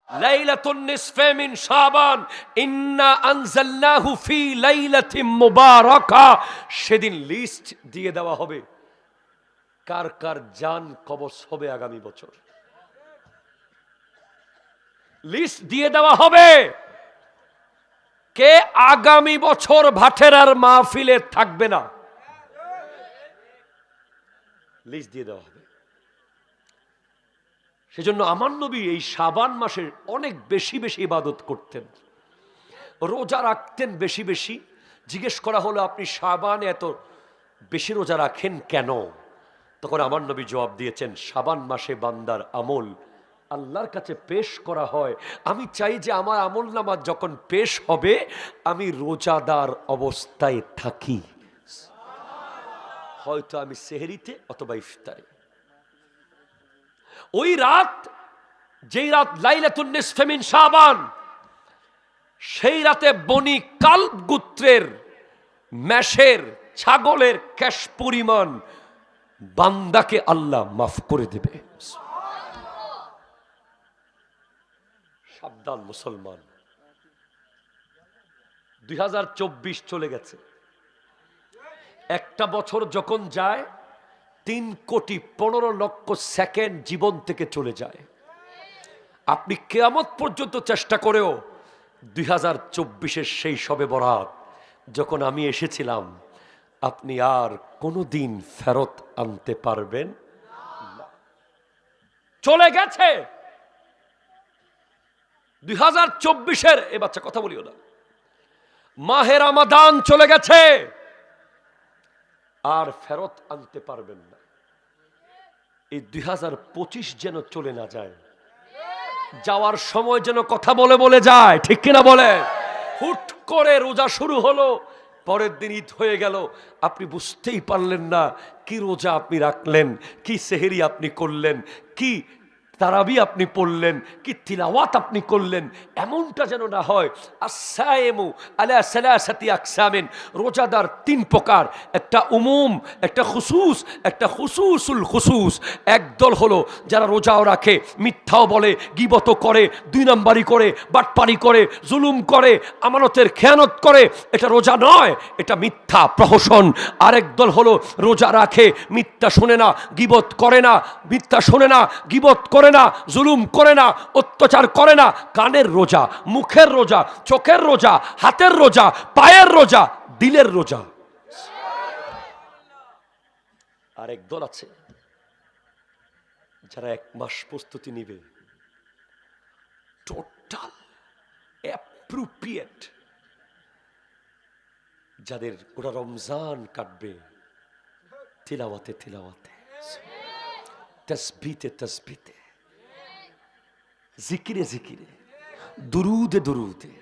লাইলাতুন নিসফে মিন শাবান ইন্না আনজালনাহু ফি লাইলাতিন মুবারাকা। সেদিন লিস্ট দিয়ে দেওয়া হবে কার কার জান কবজ হবে আগামী বছর। লিস্ট দিয়ে দেওয়া হবে কে আগামী বছর ভাটেরার মাহফিলে থাকবে না, লিস্ট দিয়ে দেওয়া হবে। সেজন্য আমার নবী এই শাবান মাসে অনেক বেশি বেশি ইবাদত করতেন, রোজা রাখতেন বেশি বেশি। জিজ্ঞেস করা হলো আপনি শাবানে এত বেশি রোজা রাখেন কেন? তখন আমার নবী জবাব দিয়েছেন, শাবান মাসে বান্দার আমল আল্লাহর কাছে পেশ করা হয়। আমি চাই যে আমার আমল নামা যখন পেশ হবে আমি রোজাদার অবস্থায় থাকি, হয়তো আমি সেহরিতে অথবা ইফতারে। ওই রাত, যেই রাত লাইলাতুন নিসফে মিন শাবান, সেই রাতে বনি কালব গোত্রের মেষের ছাগলের ক্যাশ পরিমাণ বান্দাকে আল্লাহ মাফ করে দেবে। সাবধান মুসলমান, 2024 চলে গেছে। একটা বছর যখন যায় 3,15,00,000 সেকেন্ড জীবন থেকে চলে যায়। আপনি কিয়ামত পর্যন্ত চেষ্টা করেও 2024-এর সেই শবে বরাত যখন আমি এসেছিলাম আপনি আর কোনোদিন ফেরত আনতে পারবেন না। চলে গেছে 2024-এর, এ বাচ্চা কথা বলিও না, মাহে রমাদান চলে গেছে, আর ফেরত আনতে পারবেন না। এই 2025 যেন চলে না যায়, যাওয়ার সময় যেন কথা বলে বলে যায়, ঠিক কিনা বলে? হুট করে রোজা শুরু হলো, পরের দিন ঈদ হয়ে গেল, আপনি বুঝতেই পারলেন না কি রোজা আপনি রাখলেন, কি সেহরি আপনি করলেন, কি তারাবি আপনি পড়লেন, কি তিলাওয়াত আপনি করলেন। এমনটা যেন না হয়। আসসাইমু আলা সালাসাতি আকসামিন, রোজাদার 3 প্রকার, একটা উমুম, একটা খুসুস, একটা খুসুসুল খুসুস। একদল হলো যারা রোজাও রাখে, মিথ্যাও বলে, গীবত করে, 2 নাম্বারি করে, বাটপারি করে, জুলুম করে, আমানতের খেয়ানত করে। এটা রোজা নয়, এটা মিথ্যা প্রহসন। আরেক দল হলো রোজা রাখে, মিথ্যা শোনে না, গীবত করে না, মিথ্যা শোনে না, গীবত করে না, জুলুম করে না, অত্যাচার করে না। কানের রোজা, মুখের রোজা, চোখের রোজা, হাতের রোজা, পায়ের রোজা, দিলের রোজা। আরেক দল আছে যারা 1 মাস প্রস্তুতি নিবে, টোটাল অ্যাপ্রোপ্রিয়েট, যাদের গোটা রমজান কাটবে তিলাওয়াতে তিলাওয়াতে, তসবিতে তসবিতে, জিকিরে জিকিরে, দুরুদে দুরুদে।